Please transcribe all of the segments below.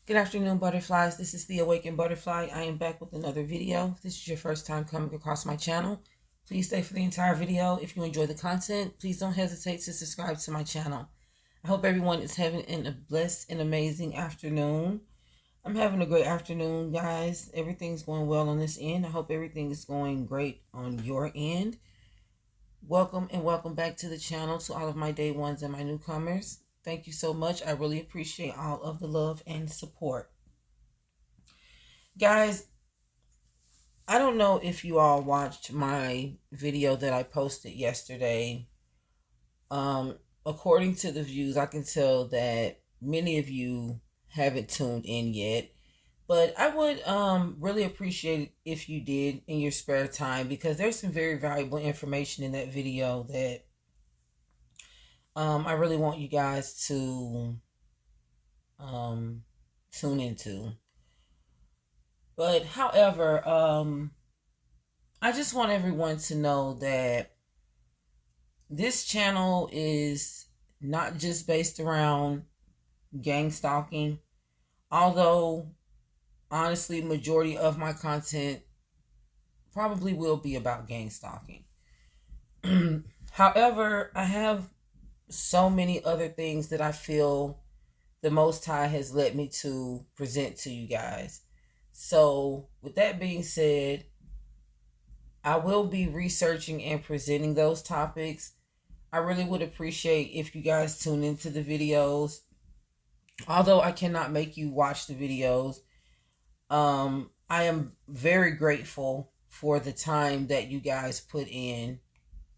Good afternoon, butterflies. This is the Awakened Butterfly. I am back with another video. If this is your first time coming across my channel, please stay for the entire video. If you enjoy the content, please don't hesitate to subscribe to my channel. I hope everyone is having a blessed and amazing afternoon. I'm having a great afternoon, guys. Everything's going well on this end. I hope everything is going great on your end. Welcome and welcome back to the channel to all of my day ones and my newcomers. Thank you so much. I really appreciate all of the love and support. Guys, I don't know if you all watched my video that I posted yesterday. According to the views, I can tell that many of you haven't tuned in yet. But I would really appreciate it if you did in your spare time, because there's some very valuable information in that video that I really want you guys to tune into. But however, I just want everyone to know that this channel is not just based around gang stalking, although honestly, majority of my content probably will be about gang stalking. However, I have so many other things that I feel the Most High has led me to present to you guys. So, with that being said, I will be researching and presenting those topics. I really would appreciate if you guys tune into the videos. Although I cannot make you watch the videos, I am very grateful for the time that you guys put in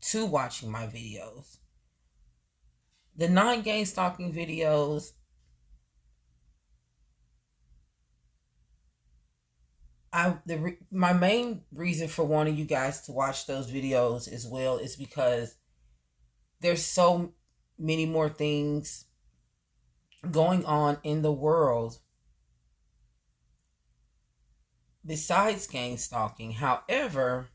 to watching my videos. The non-gang stalking videos, my main reason for wanting you guys to watch those videos as well is because there's so many more things going on in the world besides gang stalking. However,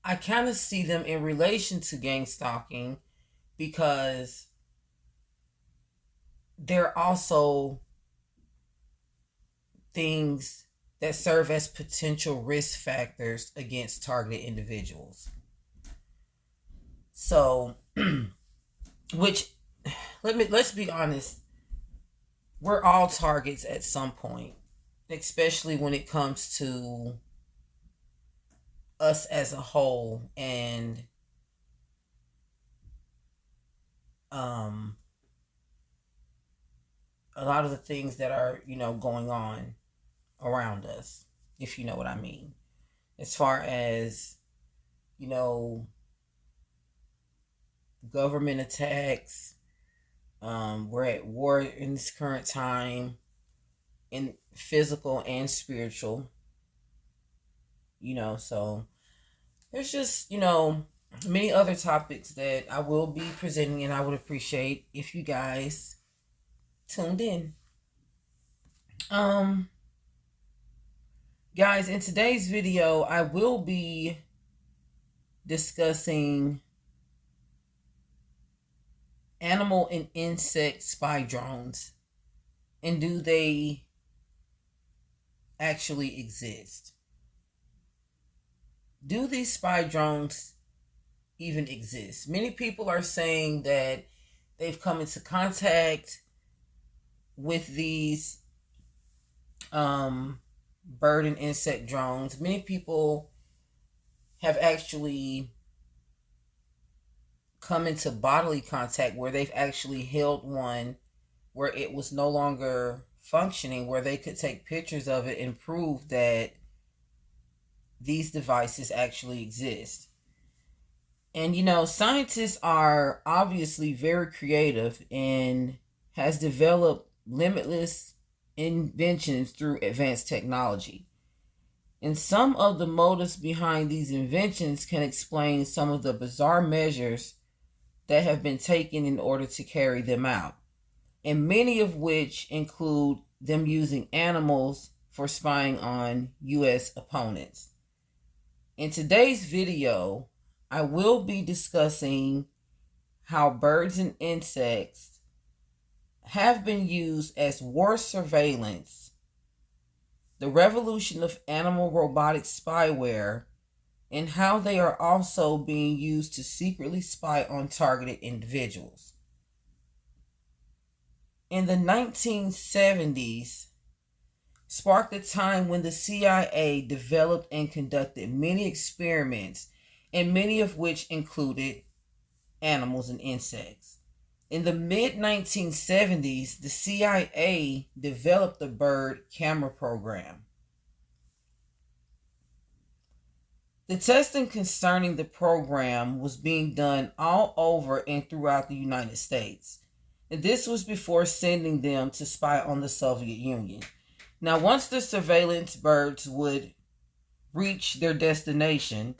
I kind of see them in relation to gang stalking because they're also things that serve as potential risk factors against targeted individuals. So, which let's be honest, we're all targets at some point, especially when it comes to us as a whole and a lot of the things that are, going on around us, if you know what I mean. As far as, you know, government attacks, we're at war in this current time, in physical and spiritual, so there's just, many other topics that I will be presenting, and I would appreciate if you guys tuned in. Guys, in today's video, I will be discussing animal and insect spy drones, and do they actually exist? Do these spy drones even exist? Many people are saying that they've come into contact with these bird and insect drones. Many people have actually come into bodily contact where they've actually held one where it was no longer functioning, where they could take pictures of it and prove that these devices actually exist. And scientists are obviously very creative and has developed limitless inventions through advanced technology. And some of the motives behind these inventions can explain some of the bizarre measures that have been taken in order to carry them out, and many of which include them using animals for spying on U.S. opponents. In today's video, I will be discussing how birds and insects have been used as war surveillance, the revolution of animal robotic spyware, and how they are also being used to secretly spy on targeted individuals. In the 1970s, sparked a time when the CIA developed and conducted many experiments, and many of which included animals and insects. In the mid-1970s, the CIA developed the bird camera program. The testing concerning the program was being done all over and throughout the United States. And this was before sending them to spy on the Soviet Union. Now, once the surveillance birds would reach their destination,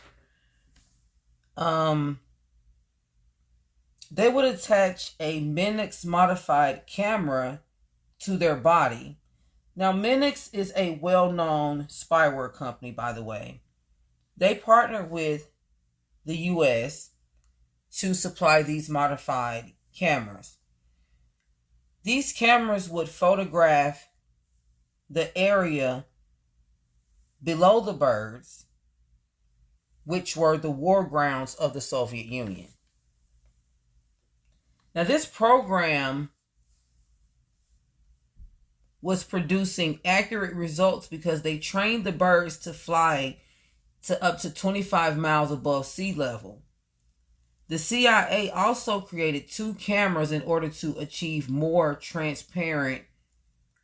they would attach a Minix modified camera to their body. Now, Minix is a well-known spyware company, by the way. They partnered with the U.S. to supply these modified cameras. These cameras would photograph the area below the birds, which were the war grounds of the Soviet Union. Now, this program was producing accurate results because they trained the birds to fly to up to 25 miles above sea level. The CIA also created 2 cameras in order to achieve more transparent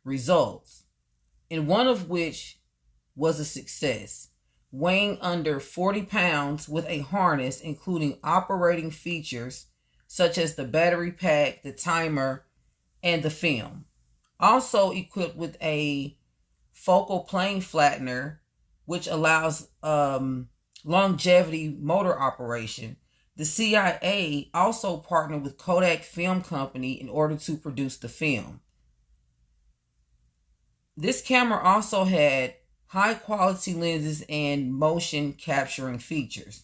results, and one of which was a success, weighing under 40 pounds with a harness including operating features such as the battery pack, the timer, and the film. Also equipped with a focal plane flattener, which allows longevity motor operation. The CIA also partnered with Kodak Film Company in order to produce the film. This camera also had high quality lenses and motion capturing features,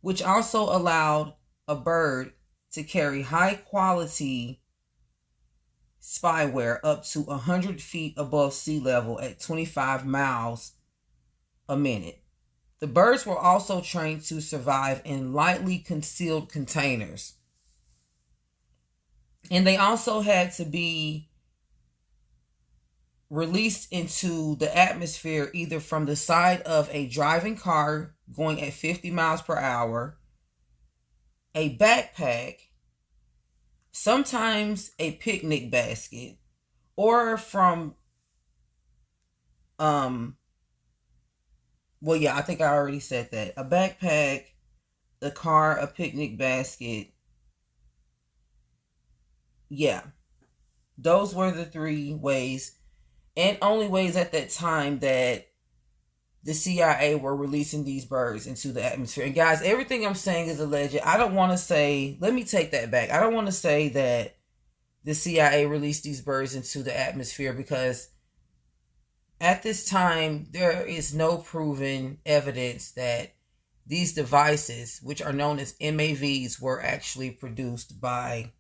which also allowed a bird to carry high quality spyware up to 100 feet above sea level at 25 miles a minute. The birds were also trained to survive in lightly concealed containers. And they also had to be released into the atmosphere either from the side of a driving car going at 50 miles per hour, a backpack, sometimes a picnic basket, or from I think I already said that. A backpack, the car, a picnic basket. Yeah. Those were the 3 ways and only ways at that time that the CIA were releasing these birds into the atmosphere. And guys, everything I'm saying is alleged. I don't want to say, let me take that back. I don't want to say that the CIA released these birds into the atmosphere because at this time, there is no proven evidence that these devices, which are known as MAVs, were actually produced by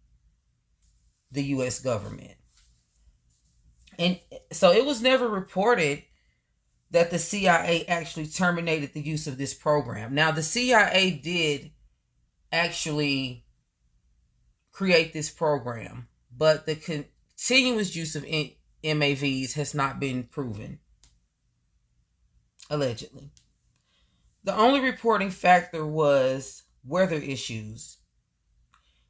the U.S. government. And so it was never reported that the CIA actually terminated the use of this program. Now, the CIA did actually create this program, but the continuous use of MAVs has not been proven, allegedly. The only reporting factor was weather issues,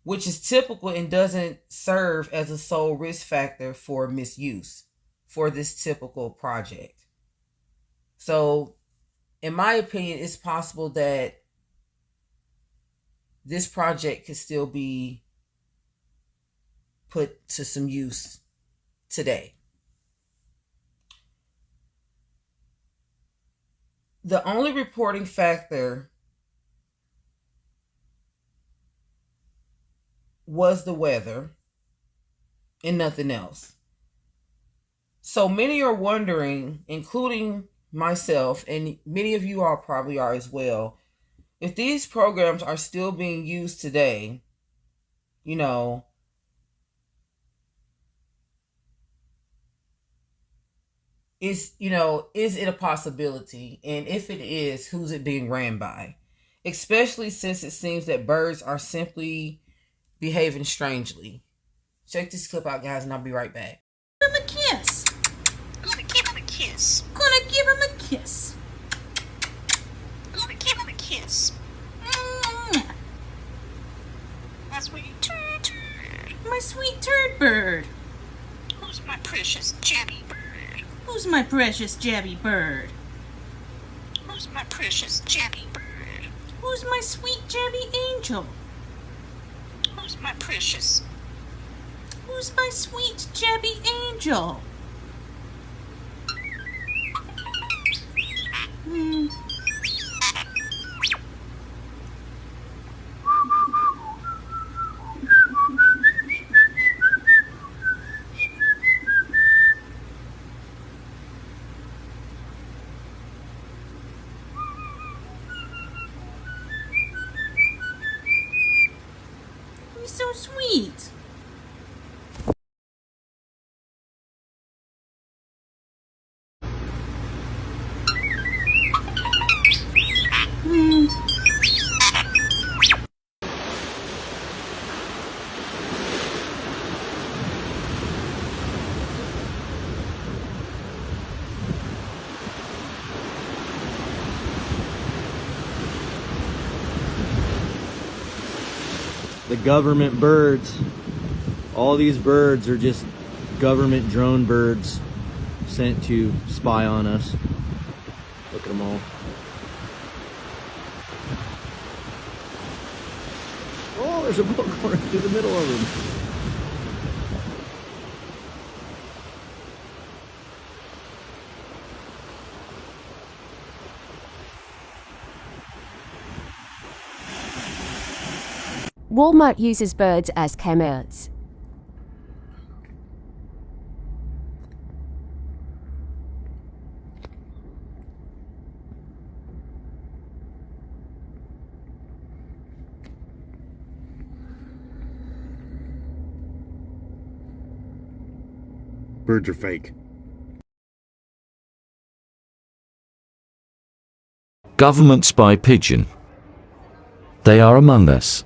which is typical and doesn't serve as a sole risk factor for misuse for this typical project. So, in my opinion, it's possible that this project could still be put to some use today. The only reporting factor was the weather and nothing else. So many are wondering, including myself, and many of you all probably are as well, if these programs are still being used today, is it a possibility? And if it is, who's it being ran by? Especially since it seems that birds are simply behaving strangely. Check this clip out, guys, and I'll be right back. Give him a kiss. Gonna give him a kiss. Gonna give him a kiss. Gonna give him a kiss. My sweet turd. My sweet turd bird. Who's my precious jabby bird? Who's my precious jabby bird? Who's my precious jabby bird? Who's my sweet jabby angel? Who's my precious? Who's my sweet jabby angel? He's so sweet. The government birds. All these birds are just government drone birds sent to spy on us. Look at them all. Oh, there's a book going through the middle of them. Walmart uses birds as cameras. Birds are fake. Government spy pigeon. They are among us.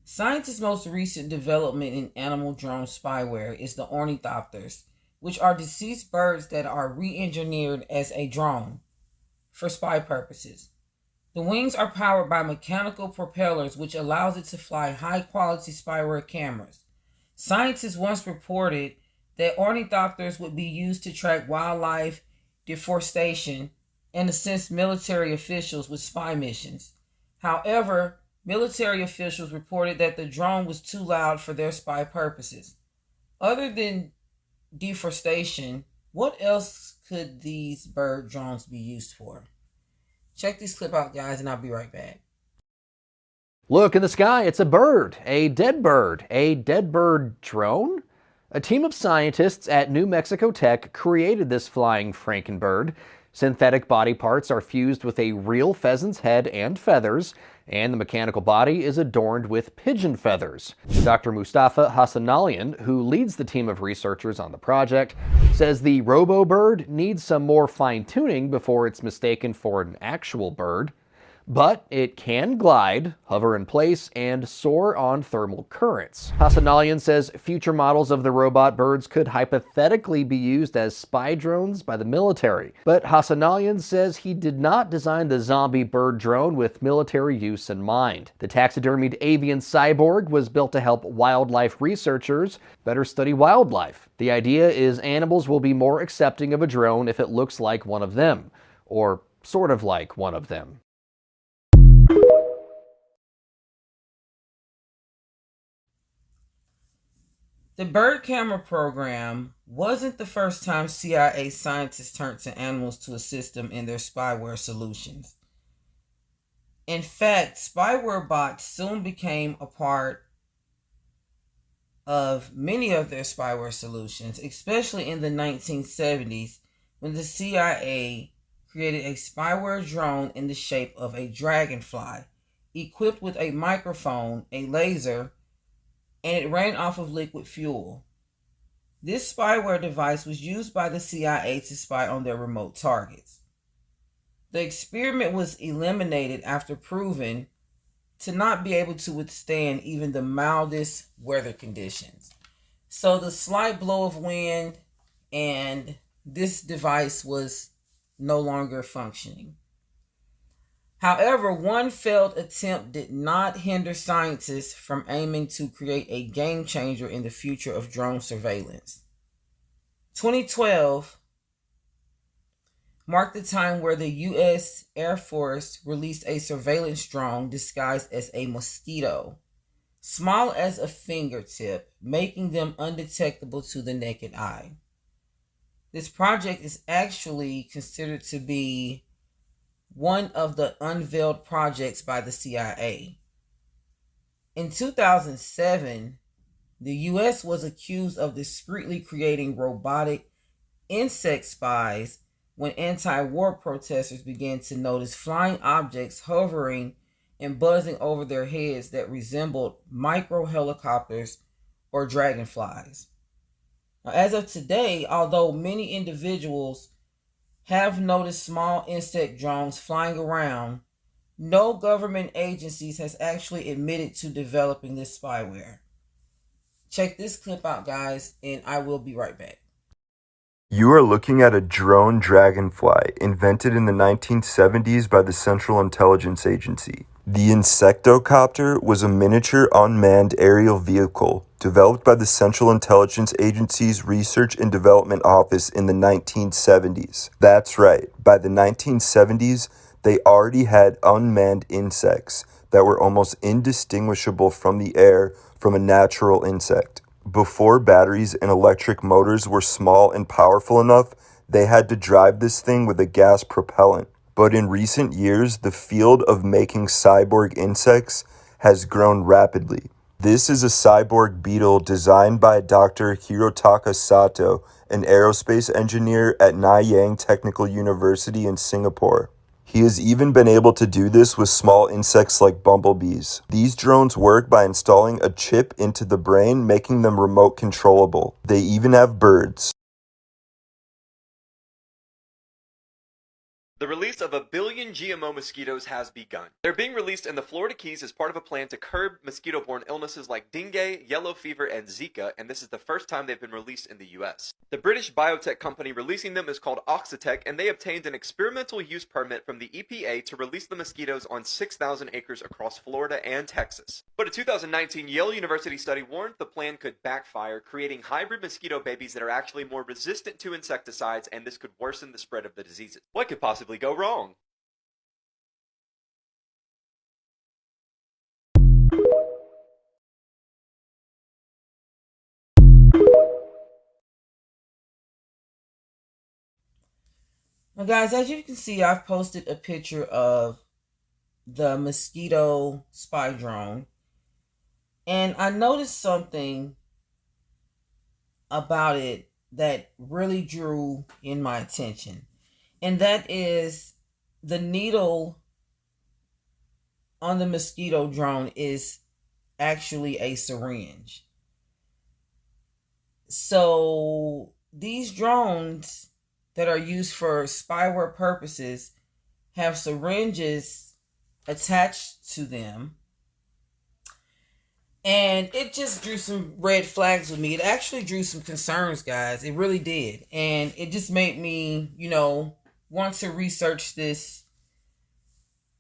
Scientists' most recent development in animal drone spyware is the ornithopters, which are deceased birds that are re-engineered as a drone for spy purposes. The wings are powered by mechanical propellers, which allows it to fly high-quality spyware cameras. Scientists once reported that ornithopters would be used to track wildlife, deforestation, and assist military officials with spy missions. However, military officials reported that the drone was too loud for their spy purposes. Other than deforestation, what else could these bird drones be used for? Check this clip out, guys, and I'll be right back. Look in the sky, it's a bird, a dead bird drone? A team of scientists at New Mexico Tech created this flying Frankenbird. Synthetic body parts are fused with a real pheasant's head and feathers, and the mechanical body is adorned with pigeon feathers. Dr. Mustafa Hassanalian, who leads the team of researchers on the project, says the robo-bird needs some more fine-tuning before it's mistaken for an actual bird. But it can glide, hover in place, and soar on thermal currents. Hassanalian says future models of the robot birds could hypothetically be used as spy drones by the military. But Hassanalian says he did not design the zombie bird drone with military use in mind. The taxidermied avian cyborg was built to help wildlife researchers better study wildlife. The idea is animals will be more accepting of a drone if it looks like one of them, or sort of like one of them. The bird camera program wasn't the first time CIA scientists turned to animals to assist them in their spyware solutions. In fact, spyware bots soon became a part of many of their spyware solutions, especially in the 1970s when the CIA created a spyware drone in the shape of a dragonfly. equipped with a microphone, a laser, and it ran off of liquid fuel. This spyware device was used by the CIA to spy on their remote targets. The experiment was eliminated after proven to not be able to withstand even the mildest weather conditions. So the slight blow of wind and this device was no longer functioning. However, one failed attempt did not hinder scientists from aiming to create a game changer in the future of drone surveillance. 2012 marked the time where the U.S. Air Force released a surveillance drone disguised as a mosquito, small as a fingertip, making them undetectable to the naked eye. This project is actually considered to be one of the unveiled projects by the CIA. In 2007, the U.S. was accused of discreetly creating robotic insect spies when anti-war protesters began to notice flying objects hovering and buzzing over their heads that resembled micro helicopters or dragonflies. Now, as of today, although many individuals have noticed small insect drones flying around, no government agencies has actually admitted to developing this spyware. Check this clip out, guys, and I will be right back. You are looking at a drone dragonfly invented in the 1970s by the Central Intelligence Agency. The Insectocopter was a miniature unmanned aerial vehicle developed by the Central Intelligence Agency's Research and Development Office in the 1970s. That's right, by the 1970s, they already had unmanned insects that were almost indistinguishable from the air from a natural insect. Before batteries and electric motors were small and powerful enough, they had to drive this thing with a gas propellant. But in recent years, the field of making cyborg insects has grown rapidly. This is a cyborg beetle designed by Dr. Hirotaka Sato, an aerospace engineer at Nanyang Technical University in Singapore. He has even been able to do this with small insects like bumblebees. These drones work by installing a chip into the brain, making them remote controllable. They even have birds. The release of 1 billion GMO mosquitoes has begun. They're being released in the Florida Keys as part of a plan to curb mosquito-borne illnesses like dengue, yellow fever, and Zika, and this is the first time they've been released in the US. The British biotech company releasing them is called Oxitec, and they obtained an experimental use permit from the EPA to release the mosquitoes on 6,000 acres across Florida and Texas. But a 2019 Yale University study warned the plan could backfire, creating hybrid mosquito babies that are actually more resistant to insecticides, and this could worsen the spread of the diseases. What could possibly go wrong? Now, guys, as you can see, I've posted a picture of the mosquito spy drone, and I noticed something about it that really drew in my attention. And that is the needle on the mosquito drone is actually a syringe. So these drones that are used for spyware purposes have syringes attached to them. And it just drew some red flags with me. It actually drew some concerns, guys. It really did. And it just made me, want to research this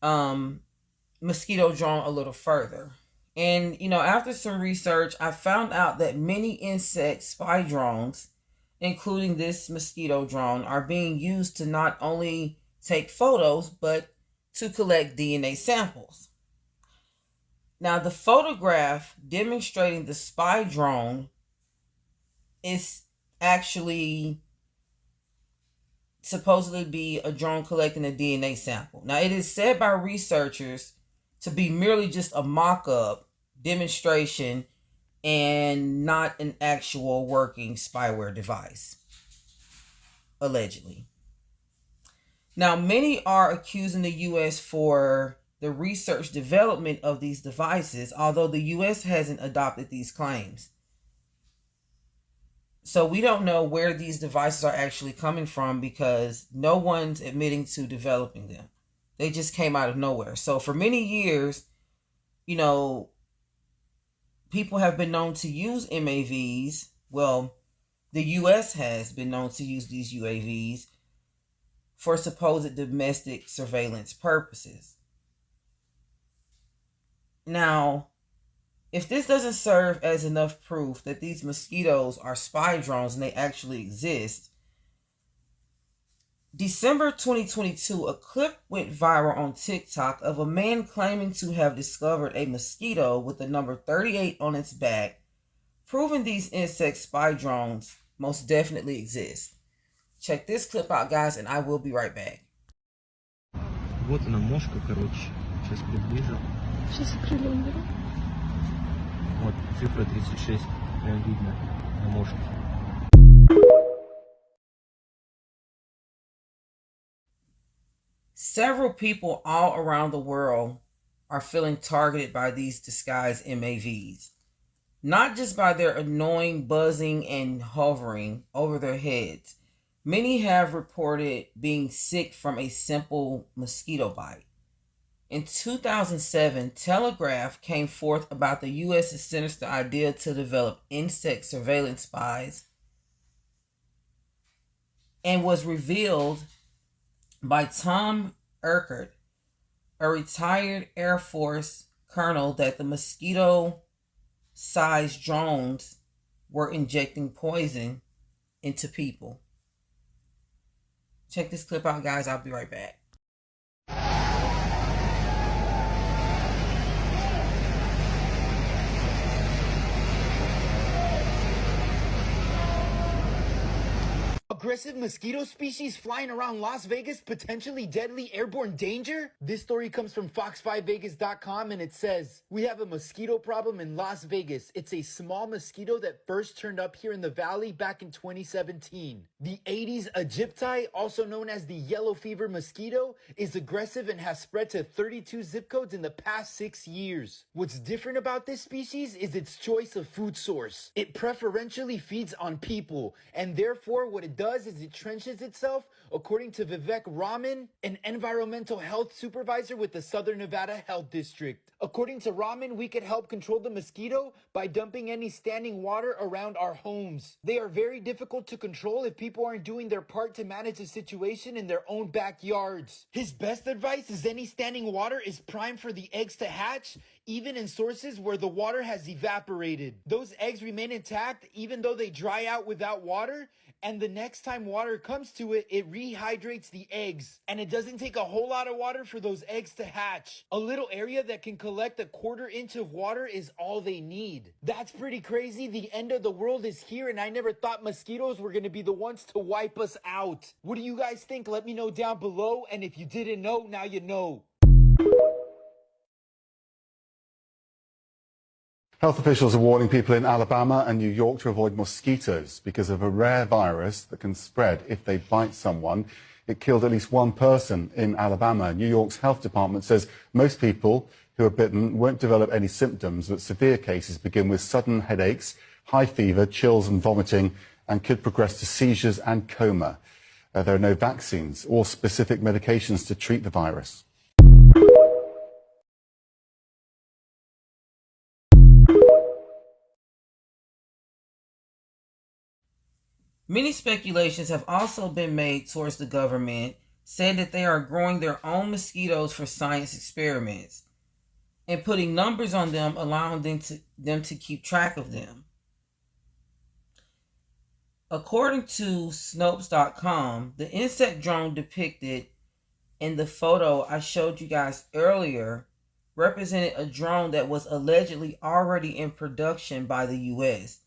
mosquito drone a little further. And, after some research, I found out that many insect spy drones, including this mosquito drone, are being used to not only take photos, but to collect DNA samples. Now, the photograph demonstrating the spy drone is actually supposedly be a drone collecting a DNA sample. Now, it is said by researchers to be merely just a mock-up demonstration and not an actual working spyware device, allegedly. Now, many are accusing the U.S. for the research development of these devices, although the U.S. hasn't adopted these claims. So we don't know where these devices are actually coming from because no one's admitting to developing them. They just came out of nowhere. So for many years, people have been known to use MAVs. Well, the U.S. has been known to use these UAVs for supposed domestic surveillance purposes. Now, if this doesn't serve as enough proof that these mosquitoes are spy drones and they actually exist, December 2022, a clip went viral on TikTok of a man claiming to have discovered a mosquito with the number 38 on its back, proving these insect spy drones most definitely exist. Check this clip out, guys, and I will be right back. Вот она мошка, короче. Сейчас приближу. Сейчас я крылья уберу. Вот цифра 36. Прям видно на мошке. Several people all around the world are feeling targeted by these disguised MAVs. Not just by their annoying buzzing and hovering over their heads. Many have reported being sick from a simple mosquito bite. In 2007, Telegraph came forth about the U.S.'s sinister idea to develop insect surveillance spies and was revealed by Tom Urquhart, a retired Air Force colonel, that the mosquito-sized drones were injecting poison into people. Check this clip out, guys. I'll be right back. Aggressive mosquito species flying around Las Vegas, potentially deadly airborne danger? This story comes from Fox5Vegas.com and it says, we have a mosquito problem in Las Vegas. It's a small mosquito that first turned up here in the valley back in 2017. The Aedes aegypti, also known as the yellow fever mosquito, is aggressive and has spread to 32 zip codes in the past 6 years. What's different about this species is its choice of food source. It preferentially feeds on people, and therefore what it does is it trenches itself, according to Vivek Raman, an environmental health supervisor with the Southern Nevada Health District. According to Raman, we could help control the mosquito by dumping any standing water around our homes. They are very difficult to control if people aren't doing their part to manage the situation in their own backyards. His best advice is any standing water is prime for the eggs to hatch, even in sources where the water has evaporated. Those eggs remain intact even though they dry out without water, and the next time water comes to it, it rehydrates the eggs. And it doesn't take a whole lot of water for those eggs to hatch. A little area that can collect a 1/4 inch of water is all they need. That's pretty crazy. The end of the world is here, and I never thought mosquitoes were gonna be the ones to wipe us out. What do you guys think? Let me know down below, and if you didn't know, now you know. Health officials are warning people in Alabama and New York to avoid mosquitoes because of a rare virus that can spread if they bite someone. It killed at least one person in Alabama. New York's health department says most people who are bitten won't develop any symptoms, but severe cases begin with sudden headaches, high fever, chills and vomiting, and could progress to seizures and coma. There are no vaccines or specific medications to treat the virus. Many speculations have also been made towards the government, saying that they are growing their own mosquitoes for science experiments and putting numbers on them, allowing them to keep track of them. According to Snopes.com, the insect drone depicted in the photo I showed you guys earlier represented a drone that was allegedly already in production by the U.S.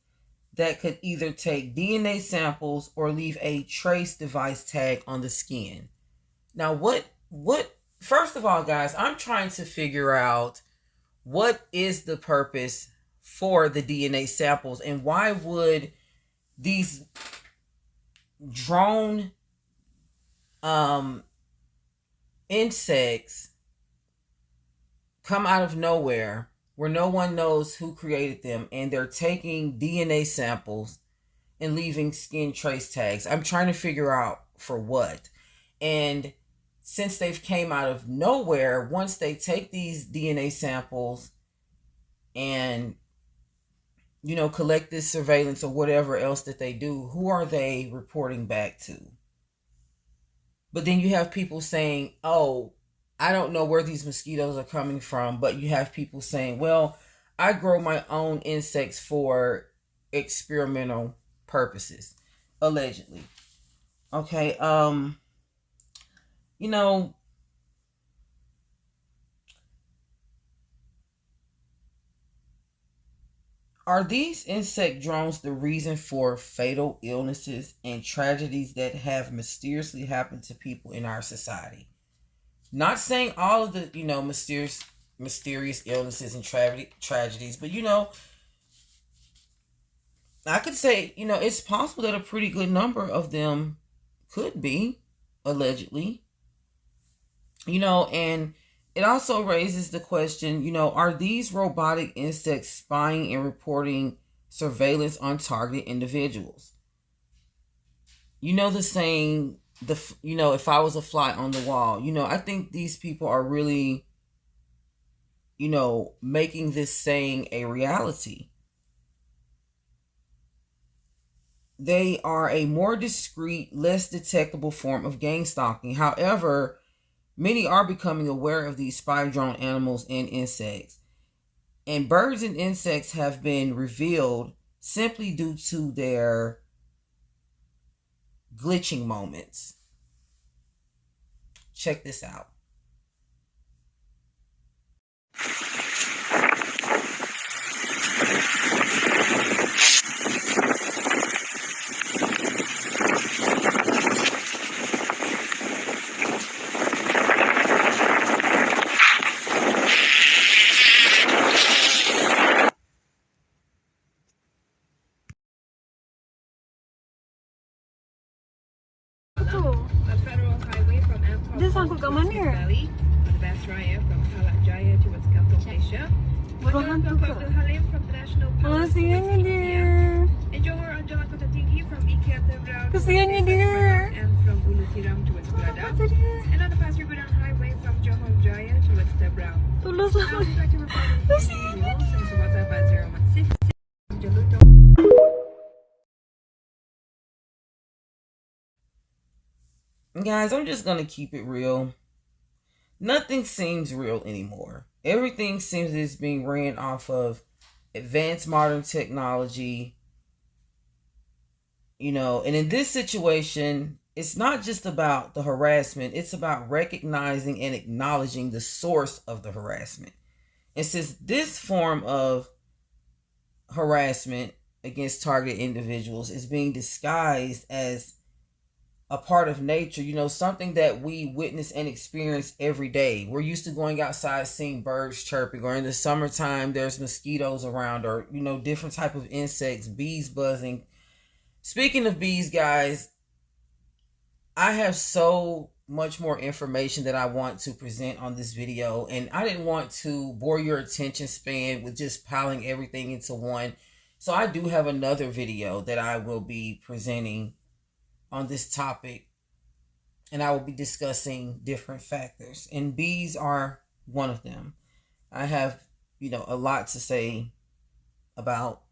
that could either take DNA samples or leave a trace device tag on the skin. Now, first of all, guys, I'm trying to figure out what is the purpose for the DNA samples and why would these drone insects come out of nowhere where no one knows who created them, and they're taking DNA samples and leaving skin trace tags. I'm trying to figure out for what. And since they've came out of nowhere, once they take these DNA samples and, you know, collect this surveillance or whatever else that they do, who are they reporting back to? But then you have people saying, oh, I don't know where these mosquitoes are coming from. But you have people saying, well, I grow my own insects for experimental purposes, allegedly. Okay, you know, are these insect drones the reason for fatal illnesses and tragedies that have mysteriously happened to people in our society? Not saying all of the, you know, mysterious illnesses and tragedies, but, you know, I could say, you know, it's possible that a pretty good number of them could be, allegedly. You know, and it also raises the question, you know, are these robotic insects spying and reporting surveillance on targeted individuals? You know the saying, you know, if I was a fly on the wall, you know, I think these people are really, you know, making this saying a reality. They are a more discreet, less detectable form of game stalking. However, many are becoming aware of these spy drone animals and insects. And birds and insects have been revealed simply due to their glitching moments. Check this out. A federal highway from Ampol to Valley, on the Basraya from Salak Jaya towards Kampung Asia. From the Halim from the National Palace towards India. And Johor on Jalan Kota Tinggi from Ikat and from Ulu Tiram towards Belada. And on the Pasir Gudang Highway from Johor Jaya towards Tebrau. I'll be back to report in WhatsApp at 016 Jaluto. Guys, I'm just going to keep it real. Nothing seems real anymore. Everything seems as being ran off of advanced modern technology. You know, and in this situation, it's not just about the harassment. It's about recognizing and acknowledging the source of the harassment. And since this form of harassment against targeted individuals is being disguised as a part of nature, you know, something that we witness and experience every day. We're used to going outside, seeing birds chirping, or in the summertime, there's mosquitoes around, or, you know, different type of insects, bees buzzing. Speaking of bees, guys, I have so much more information that I want to present on this video, and I didn't want to bore your attention span with just piling everything into one. So I do have another video that I will be presenting on this topic, and I will be discussing different factors, and bees are one of them. I have, you know, a lot to say about,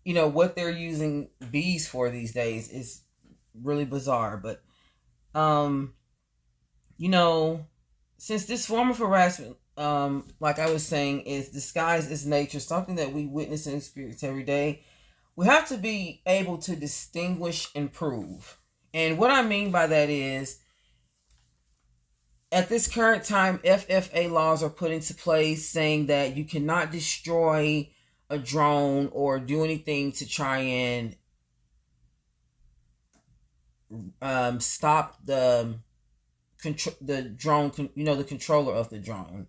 you know, what they're using bees for these days is really bizarre. But, you know, since this form of harassment, like I was saying, is disguised as nature, something that we witness and experience every day, we have to be able to distinguish and prove. And what I mean by that is, at this current time, FFA laws are put into place saying that you cannot destroy a drone or do anything to try and stop the drone, you know, the controller of the drone,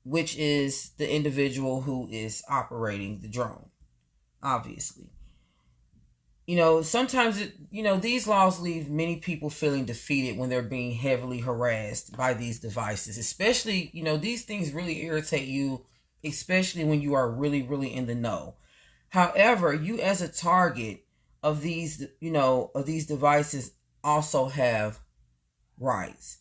which is the individual who is operating the drone. Obviously, sometimes these laws leave many people feeling defeated when they're being heavily harassed by these devices. Especially, these things really irritate you, especially when you are really, really in the know. However, you as a target of these devices also have rights.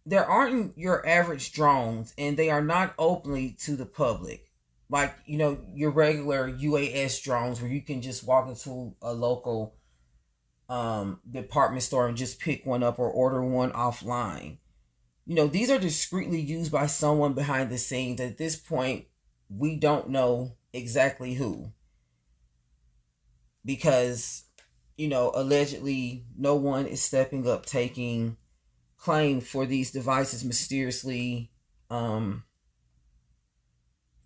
There aren't your average drones, and they are not openly to the public. Like, your regular UAS drones where you can just walk into a local department store and just pick one up or order one offline. These are discreetly used by someone behind the scenes. At this point, we don't know exactly who. Because, allegedly no one is stepping up, taking claim for these devices mysteriously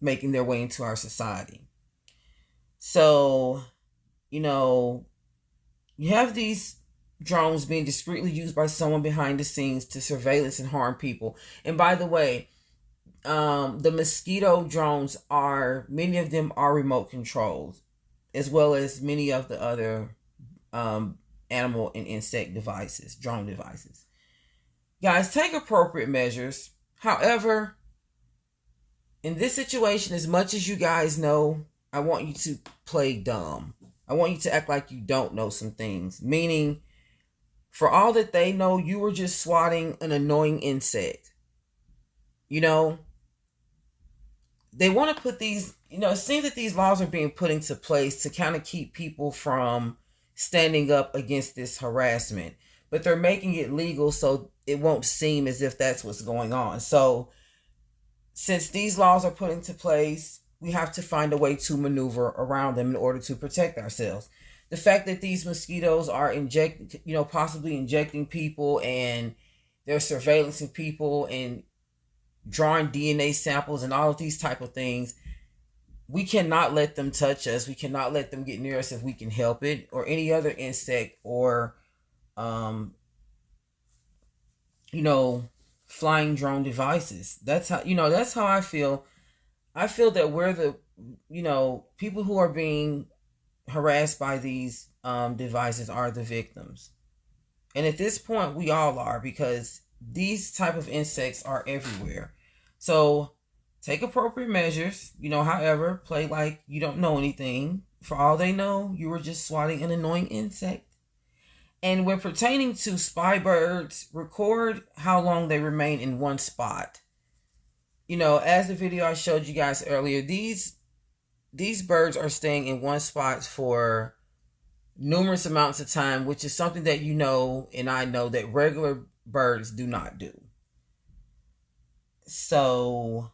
making their way into our society. So, you have these drones being discreetly used by someone behind the scenes to surveillance and harm people. And by the way, the Mosquito drones many of them are remote controlled, as well as many of the other animal and insect devices, drone devices. Guys, take appropriate measures. However, in this situation, as much as you guys know, I want you to play dumb. I want you to act like you don't know some things. Meaning, for all that they know, you were just swatting an annoying insect. They want to put these, it seems that these laws are being put into place to kind of keep people from standing up against this harassment. But they're making it legal so it won't seem as if that's what's going on. So, since these laws are put into place, we have to find a way to maneuver around them in order to protect ourselves. The fact that these mosquitoes are possibly injecting people, and they're surveillancing people and drawing DNA samples and all of these type of things, we cannot let them touch us. We cannot let them get near us if we can help it, or any other insect or flying drone devices. That's how I feel. I feel that we're the people who are being harassed by these devices are the victims. And at this point, we all are, because these type of insects are everywhere. So take appropriate measures. However, play like you don't know anything. For all they know, you were just swatting an annoying insect. And when pertaining to spy birds, record how long they remain in one spot. As the video I showed you guys earlier, these birds are staying in one spot for numerous amounts of time, which is something that and I know that regular birds do not do. So,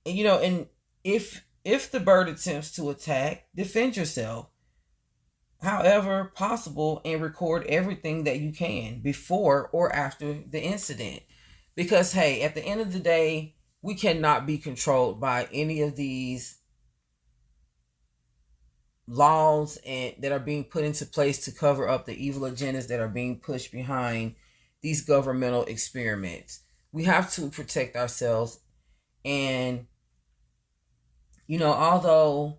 and if the bird attempts to attack, defend yourself however possible, and record everything that you can before or after the incident. Because, hey, at the end of the day, we cannot be controlled by any of these laws that are being put into place to cover up the evil agendas that are being pushed behind these governmental experiments. We have to protect ourselves. And, although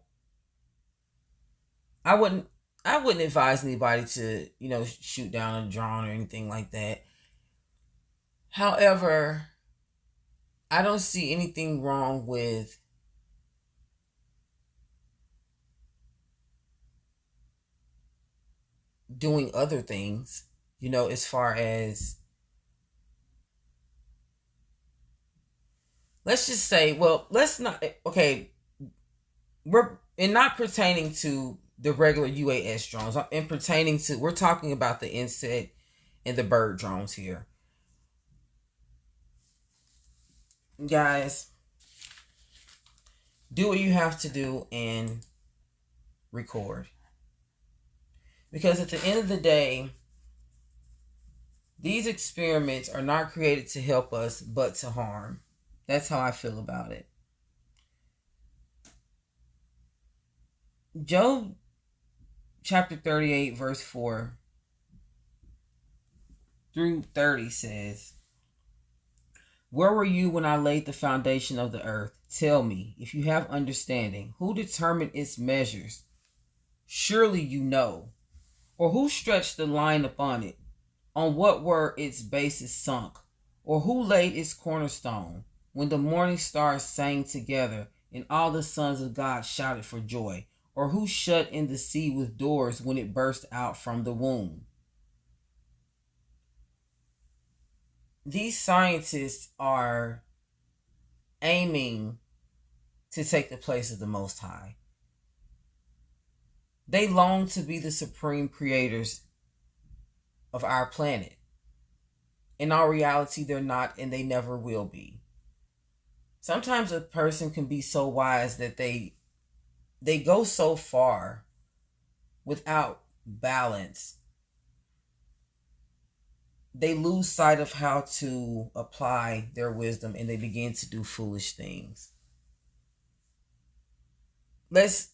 I wouldn't advise anybody to, shoot down a drone or anything like that. However, I don't see anything wrong with doing other things, as far as, let's just say, we're not pertaining to the regular UAS drones, and pertaining to, we're talking about the insect and the bird drones here. Guys, do what you have to do and record. Because at the end of the day, these experiments are not created to help us, but to harm. That's how I feel about it. Job chapter 38, verse 4 through 30 says, "Where were you when I laid the foundation of the earth? Tell me, if you have understanding, who determined its measures? Surely you know. Or who stretched the line upon it? On what were its bases sunk? Or who laid its cornerstone? When the morning stars sang together, and all the sons of God shouted for joy? Or who shut in the sea with doors when it burst out from the womb? These scientists are aiming to take the place of the Most High. They long to be the supreme creators of our planet. In all reality, they're not, and they never will be. Sometimes a person can be so wise that they go so far without balance. They lose sight of how to apply their wisdom, and they begin to do foolish things. Let's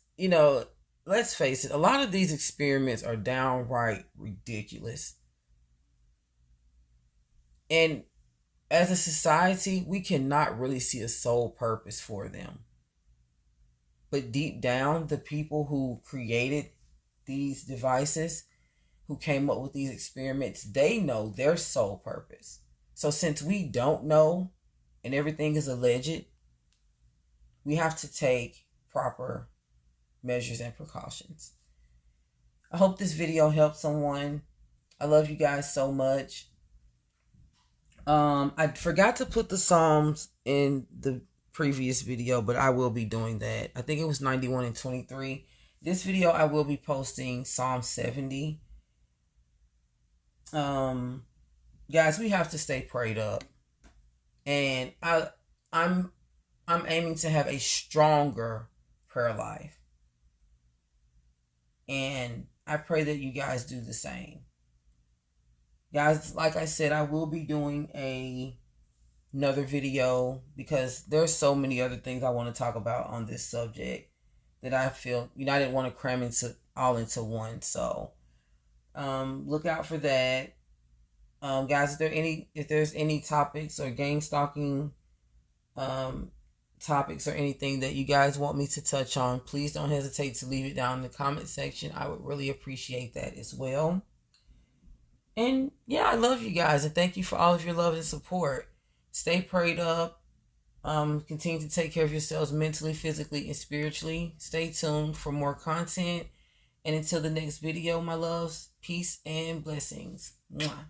face it, a lot of these experiments are downright ridiculous. And as a society, we cannot really see a sole purpose for them. But deep down, the people who created these devices, who came up with these experiments, they know their sole purpose. So since we don't know and everything is alleged, we have to take proper measures and precautions. I hope this video helped someone. I love you guys so much. I forgot to put the Psalms in the previous video, but I will be doing that. I think it was 91 and 23. This video I will be posting Psalm 70. Guys, we have to stay prayed up. And I'm aiming to have a stronger prayer life. And I pray that you guys do the same. Guys, like I said, I will be doing another video because there's so many other things I want to talk about on this subject that I feel, I didn't want to cram all into one. So, look out for that. Guys, if there's any topics or gang stalking topics or anything that you guys want me to touch on, please don't hesitate to leave it down in the comment section. I would really appreciate that as well. And yeah, I love you guys, and thank you for all of your love and support. Stay prayed up. Continue to take care of yourselves mentally, physically, and spiritually. Stay tuned for more content. And until the next video, my loves, peace and blessings. Mwah.